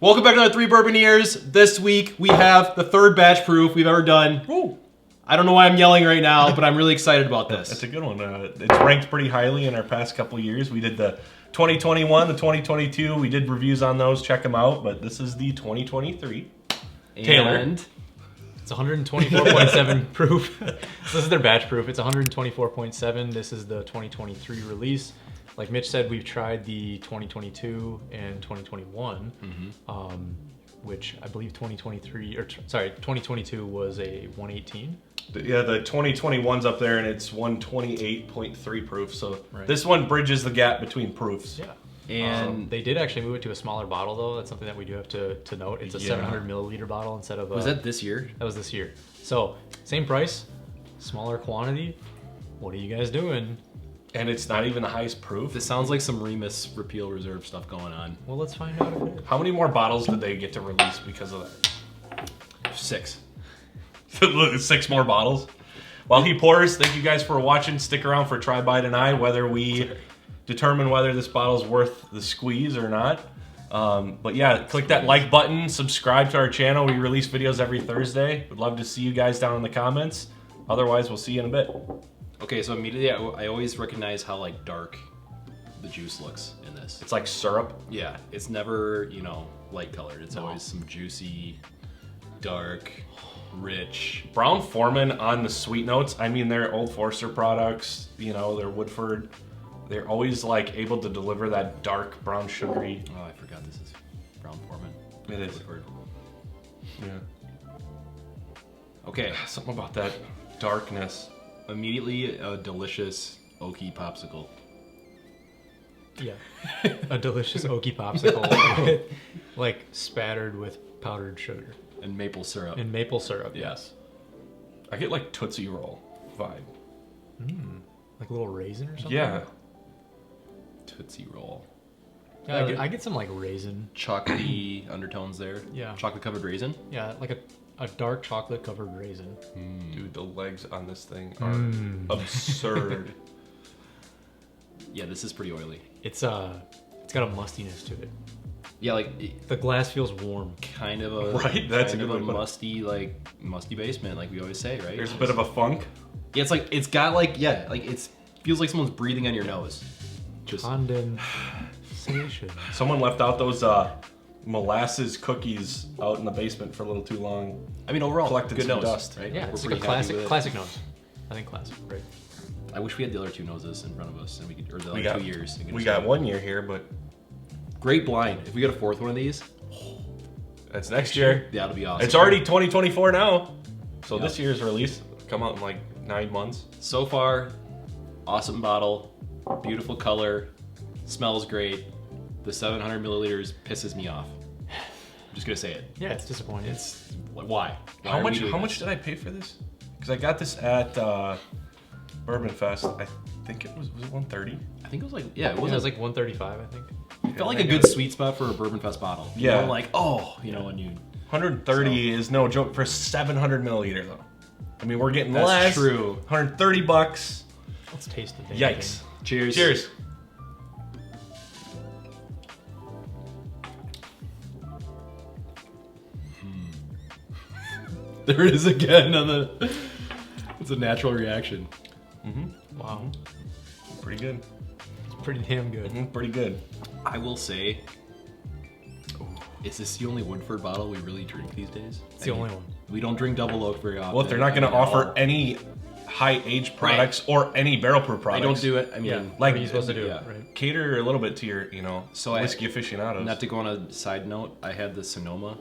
Welcome back to the 3 Bourbon Years. This week we have the 3rd batch proof we've ever done. Ooh. I don't know why I'm yelling right now, but I'm really excited about this. It's a good one. It's ranked pretty highly in our past couple of years. We did the 2021, the 2022. We did reviews on those. Check them out. But this is the 2023. Taylor. And it's 124.7 proof. This is their batch proof. It's 124.7. This is the 2023 release. Like Mitch said, we've tried the 2022 and 2021, which I believe 2022 was a 118. Yeah, the 2021's up there, and it's 128.3 proof. So Right. this one bridges the gap between proofs. Yeah. And they did actually move it to a smaller bottle, though. That's something that we do have to note. It's a 700 milliliter bottle instead of a... Was that this year? That was this year. So, same price, smaller quantity. What are you guys doing? And it's not even the highest proof. This sounds like some Remus repeal reserve stuff going on. Well, let's find out if it is. How many more bottles did they get to release because of that? 6. 6 more bottles. While he pours, thank you guys for watching. Stick around for Try, Bite, and I, whether we determine whether this bottle's worth the squeeze or not. But yeah, click that like button, subscribe to our channel. We release videos every Thursday. We'd love to see you guys down in the comments. Otherwise, we'll see you in a bit. Okay, so immediately I always recognize how like dark the juice looks in this. It's like syrup. Yeah, it's never, you know, light colored. It's always some juicy, dark, rich. Brown Foreman on the sweet notes. I mean, they're Old Forester products, you know, they're Woodford. They're always like able to deliver that dark brown sugary. Oh, I forgot this is Brown Foreman. It is. Woodford. Yeah. Okay, Something about that darkness. immediately a delicious oaky popsicle. Yeah. A delicious oaky popsicle, like spattered with powdered sugar And maple syrup. and maple syrup. Yes. I get like Tootsie Roll vibe. Like a little raisin or something. Yeah. Tootsie Roll. Yeah, I get some like raisin. Chocolatey undertones there. Yeah. Chocolate covered raisin. Yeah, like a dark chocolate covered raisin. Dude, the legs on this thing are absurd. Yeah, this is pretty oily. It's got a mustiness to it. Yeah, like The glass feels warm. kind of a Right, that's kind a of good a way to put it. musty basement, like we always say, right? There's a bit of a funk. Yeah, it's like it's got like it feels like someone's breathing on your nose. Just Condensation. Someone left out those molasses cookies out in the basement for a little too long. I mean, overall, Collected good some nose, dust. right? Yeah, We're it's like a pretty happy with it. classic nose. I think classic, right? I wish we had the other 2 noses in front of us, and we could, or the We other got 2 years. We got 1 year here, but great blind. If we get a 4th one of these, that's next year. that'll be awesome. It's already 2024 now. So Yep. this year's release will come out in like 9 months. So far, awesome bottle, beautiful color, smells great. The 700 milliliters pisses me off. I'm just gonna say it. Yeah, it's disappointing. It's why? Why How are we much? doing How this? much did I pay for this? Because I got this at Bourbon Fest. I think it was it 130. I think it was like it It was was like 135, I think. it felt like a good sweet spot for a Bourbon Fest bottle. You Yeah. know, like when you 130 is no joke for 700 milliliter though. I mean, we're getting That's less. true. 130 bucks. Let's taste the thing. Yikes. cheers. Cheers. There it is again on the. It's a natural reaction. Wow. Pretty good. It's pretty damn good. Pretty good. I will say, is this the only Woodford bottle we really drink these days? It's the only one. We don't drink double oak very often. Well, if they're not going to I mean, offer any high age products or any barrel proof I products, don't do it. I mean, Yeah. Like, What are you supposed to do? yeah. Right. cater a little bit to your, So I- whiskey aficionados. Not to go on a side note, I had the Sonoma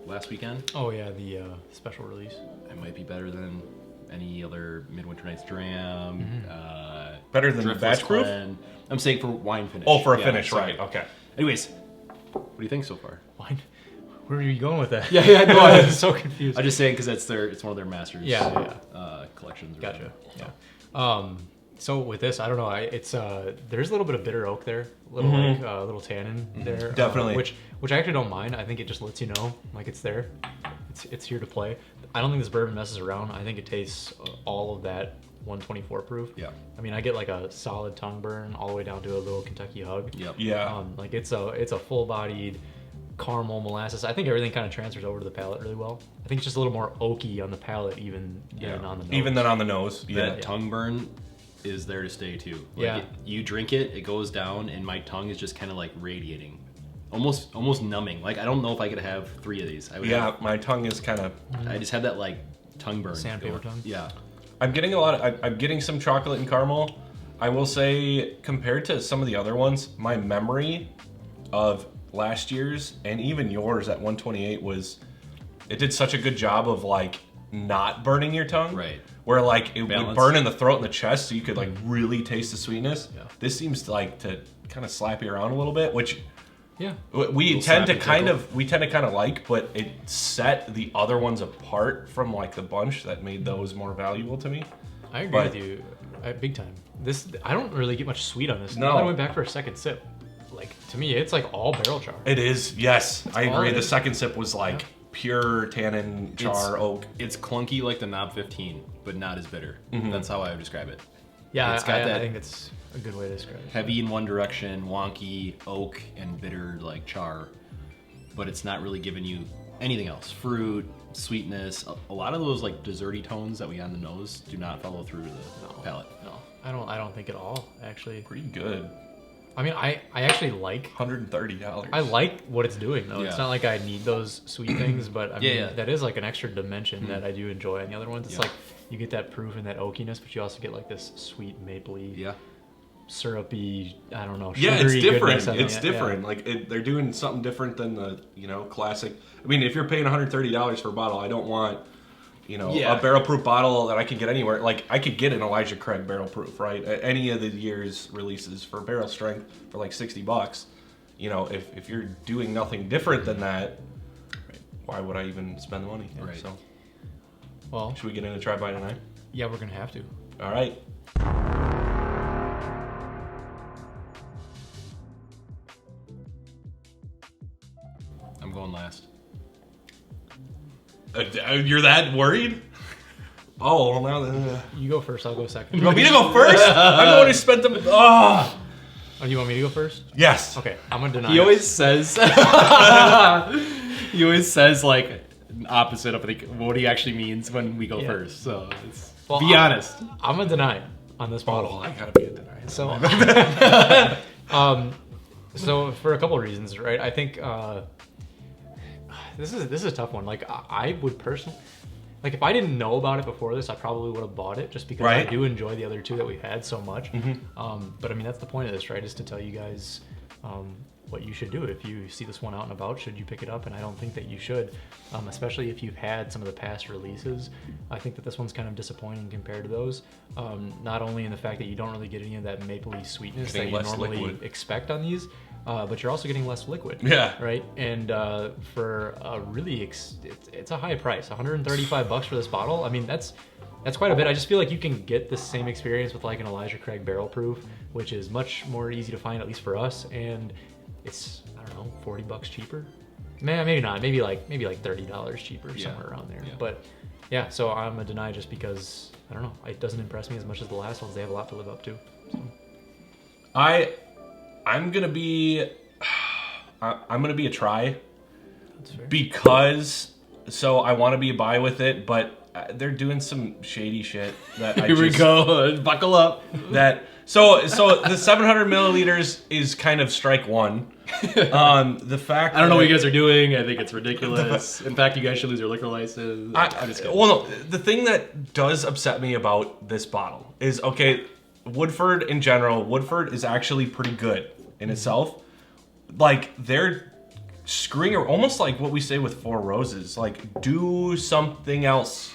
last weekend. Oh yeah, the special release. It might be better than any other Midwinter Night's Dram. Better than the Driftless batch proof? Blend. I'm saying for wine finish. Oh, for a Yeah, finish, sorry. right? Okay. Anyways, what do you think so far? Wine. Where are you going with that? Yeah, no, I'm so confused. I'm just saying because it's one of their masters. Yeah, collections. or Gotcha. whatever. Yeah. So with this, I don't know. It's there's a little bit of bitter oak there, a little like little tannin there. Definitely. Which I actually don't mind. I think it just lets you know like it's there. It's here to play. I don't think this bourbon messes around. I think it tastes all of that 124 proof. Yeah. I mean, I get like a solid tongue burn all the way down to a little Kentucky hug. Yep. Yeah. Like it's a full-bodied caramel, molasses. I think everything kind of transfers over to the palate really well. I think it's just a little more oaky on the palate even than on the nose. Even than on the nose. Yeah. That tongue burn is there to stay too. Like Yeah. you drink it, it goes down, and my tongue is just kind of like radiating, almost numbing. Like I don't know if I could have 3 of these. I would Yeah, my tongue is kind of. I just had that like tongue burn. Sandpaper going. tongue? Yeah. I'm getting a lot of. I'm getting some chocolate and caramel. I will say, compared to some of the other ones, my memory of last year's and even yours at 128 was, it did such a good job of like not burning your tongue. Right. Where like it would Balance. burn in the throat and the chest, so you could like really taste the sweetness. Yeah. This seems to like to kind of slap you around a little bit, which Yeah. we tend to slap kind and of like, but it set the other ones apart from like the bunch that made those more valuable to me. I agree But- with you, big time. This I don't really get much sweet on this. No. Now that I went back for a second sip, like to me, it's like all barrel char. It is, yes, I all agree. it The is. second sip was like pure tannin, char, oak. It's clunky like the Knob 15, but not as bitter. That's how I would describe it. Yeah, It's got I that- think it's a good way to describe it. Heavy in one direction, wonky, oak, and bitter like char, but it's not really giving you anything else. Fruit, sweetness, a lot of those like desserty tones that we got on the nose do not follow through to the palate. No, I don't think at all. Actually, Pretty good. I mean, I actually like. $130. I like what it's doing though. Yeah. It's not like I need those sweet things, but I mean Yeah. that is like an extra dimension that I do enjoy. And the other ones, it's Yeah. like you get that proof and that oakiness, but you also get like this sweet mapley, Yeah. syrupy. I don't know. Yeah, it's sugary different. goodness. I mean, It's yeah. different. Like they're doing something different than the classic. I mean, if you're paying $130 for a bottle, I don't want Yeah. a barrel proof bottle that I could get anywhere. Like I could get an Elijah Craig barrel proof, right? Any of the year's releases for barrel strength for like $60. If you're doing nothing different than that, why would I even spend the money? Right. So Well, should we get into try by tonight? yeah, we're gonna have to. All right. I'm going last. You're that worried? Oh, well now. You go first. I'll go second. You want me to go first? I'm the one who spent the. Oh. Oh, you want me to go first? Yes. Okay, I'm gonna deny. He it. always says. He always says like opposite of what he actually means when we go Yeah. first. So Well, be honest. I'm gonna deny on this bottle. Oh, I gotta be a denier. So, so for a couple of reasons, right? I think this is a tough one. Like I would personally, like if I didn't know about it before this, I probably would have bought it just because Right. I do enjoy the other two that we've had so much. But I mean that's the point of this, right? Is to tell you guys what you should do if you see this one out and about. Should you pick it up? And I don't think that you should, especially if you've had some of the past releases. I think that this one's kind of disappointing compared to those. Not only in the fact that you don't really get any of that mapley sweetness that Getting you less normally liquid. expect on these, but you're also getting less liquid. Yeah. Right. And for a really, it's a high price, $135 for this bottle. I mean, that's quite a bit. I just feel like you can get the same experience with like an Elijah Craig barrel proof, which is much more easy to find, at least for us. And it's, I don't know, $40 cheaper. Maybe not. Maybe like $30 cheaper, Yeah. somewhere around there. Yeah. But yeah, so I'm a deny just because I don't know. It doesn't impress me as much as the last ones. They have a lot to live up to. So. I'm gonna be a try That's fair. because I want to be a buy with it, but they're doing some shady shit that Here we go. Buckle up. That so the 700 milliliters is kind of strike one. The fact I don't know what that- you guys are doing. I think it's ridiculous. In fact, you guys should lose your liquor license. I'm just kidding. well, no, the thing that does upset me about this bottle is, okay, Woodford in general, Woodford is actually pretty good in itself. Like, they're screwing, almost like what we say with Four Roses, like, do something else.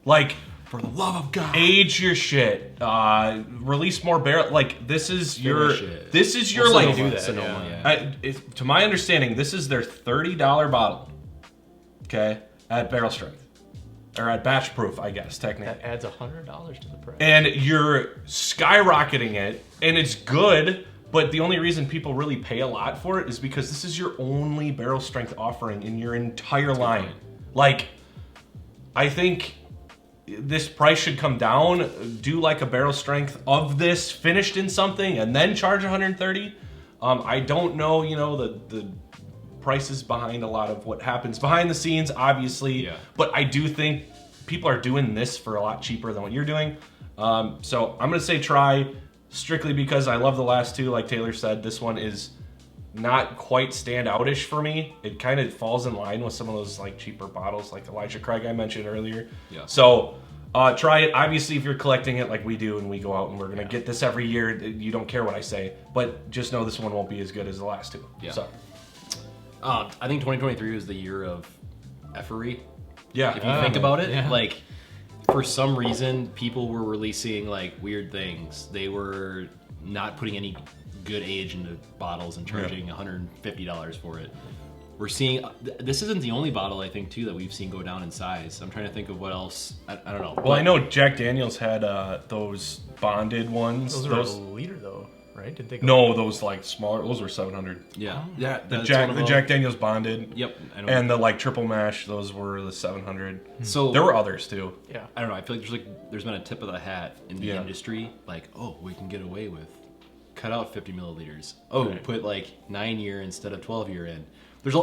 Like, For the love of God. age your shit, release more barrel. Like, this is your, Finish it. this is your, Also like, do that, Sonoma, yeah. yeah. to my understanding, this is their $30 bottle, okay, at barrel strength. Or at batch proof, I guess, technically. That adds $100 to the price. And you're skyrocketing it, and it's good, but the only reason people really pay a lot for it is because this is your only barrel strength offering in your entire line. Like, I think this price should come down, do like a barrel strength of this finished in something, and then charge 130. I don't know, the prices behind a lot of what happens behind the scenes, obviously. Yeah. But I do think people are doing this for a lot cheaper than what you're doing. So I'm gonna say try, strictly because I love the last two. Like Taylor said, this one is not quite standoutish for me. It kind of falls in line with some of those like cheaper bottles, like Elijah Craig I mentioned earlier. Yeah. So try it. Obviously, if you're collecting it like we do and we go out and we're gonna get this every year, you don't care what I say. But just know this one won't be as good as the last two. Yeah. So I think 2023 was the year of effery. yeah. If you think about it, yeah. like for some reason, people were releasing like weird things. They were not putting any good age into bottles and charging $150 for it. We're seeing this isn't the only bottle I think too that we've seen go down in size. I'm trying to think of what else. I don't know. Well, I know Jack Daniels had those bonded ones. Those are a liter though, right? Did they go No, those like smaller. Those were 700. Yeah, yeah. The that's Jack, one of the them. Jack Daniels bonded. Yep. I know. And the like triple mash, those were the 700. So There were others too. Yeah. I don't know. I feel like there's been a tip of the hat in the Yeah. industry. Like, oh, we can get away with cut out 50 milliliters. Oh, Right. put like 9-year instead of 12-year in. There's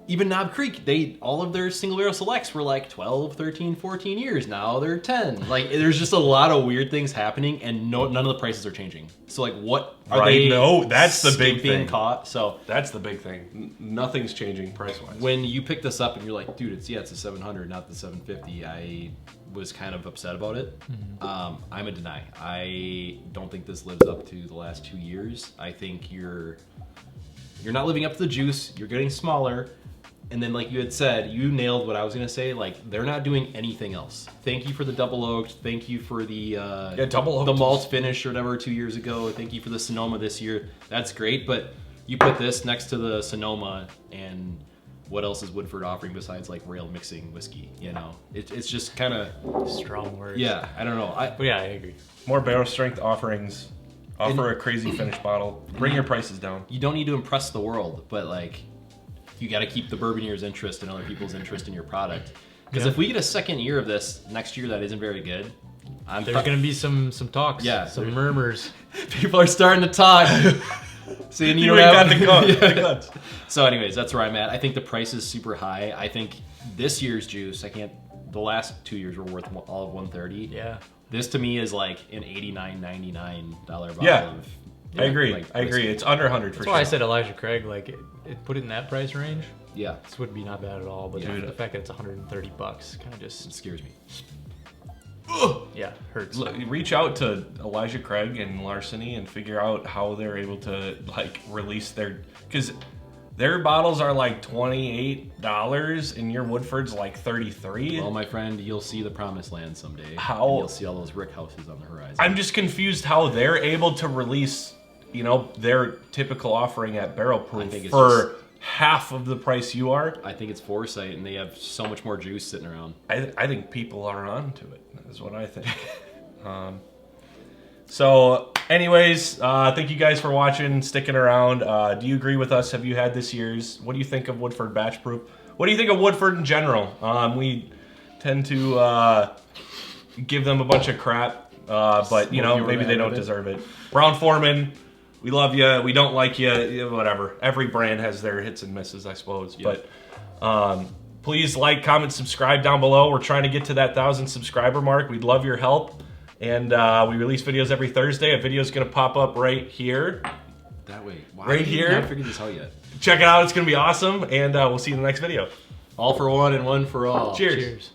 even Knob Creek. All of their single barrel selects were like 12, 13, 14 years. Now they're 10. Like, there's just a lot of weird things happening, and none of the prices are changing. So like, what are Right, they? no, that's the big skimping thing. Caught. So That's the big thing. Nothing's changing price wise. when you pick this up and you're like, dude, it's a 700, not the 750. I was kind of upset about it. I'm a deny. I don't think this lives up to the last 2 years. I think you're not living up to the juice. You're getting smaller. And then, like you had said, you nailed what I was gonna say. Like, they're not doing anything else. Thank you for the double oaked. Thank you for the double oaked the is- malt finish or whatever 2 years ago. Thank you for the Sonoma this year. That's great. But you put this next to the Sonoma, and what else is Woodford offering besides like rail mixing whiskey? You know, it's just kind of Strong words. yeah. I don't know. But yeah, I agree. More barrel strength offerings. Offer a crazy finish bottle. Bring your prices down. You don't need to impress the world, but like, you got to keep the bourbonier's interest and other people's interest in your product. Because Yeah. if we get a second year of this next year that isn't very good, There's gonna be some talks. Yeah, Some murmurs. people are starting to talk. Saying you You don't ain't have got the Yeah. guts. So, anyways, that's where I'm at. I think the price is super high. I think this year's juice, the last 2 years were worth all of 130. Yeah. This to me is like an $89.99 bottle Yeah. of. I agree. like, I agree. whiskey. It's under 100 for That's sure. why I said Elijah Craig. Like, it put it in that price range. Yeah, This would be not bad at all. But Dude. the fact that it's $130 kind of it just scares me. hurts. Reach out to Elijah Craig and Larceny and figure out how they're able to like release because their bottles are like $28 and your Woodford's like $33. Well, my friend, you'll see the promised land someday. How- And you'll see all those brick houses on the horizon. I'm just confused how they're able to release, their typical offering at Barrel I Proof think it's for half of the price you are. I think it's foresight, and they have so much more juice sitting around. I think people are onto it. Is what I think. So, anyways, thank you guys for watching, sticking around. Do you agree with us? Have you had this year's? What do you think of Woodford Batch Proof? What do you think of Woodford in general? We tend to give them a bunch of crap, but maybe they don't deserve it. Brown Foreman, we love you. We don't like you. Whatever. Every brand has their hits and misses, I suppose. Yeah. But please like, comment, subscribe down below. We're trying to get to that 1,000 subscriber mark. We'd love your help. And we release videos every Thursday. A video is going to pop up right here. That way. Why Right have you here? not figured this out yet? Check it out. It's going to be awesome. And we'll see you in the next video. All for one and one for all. Cheers. Cheers.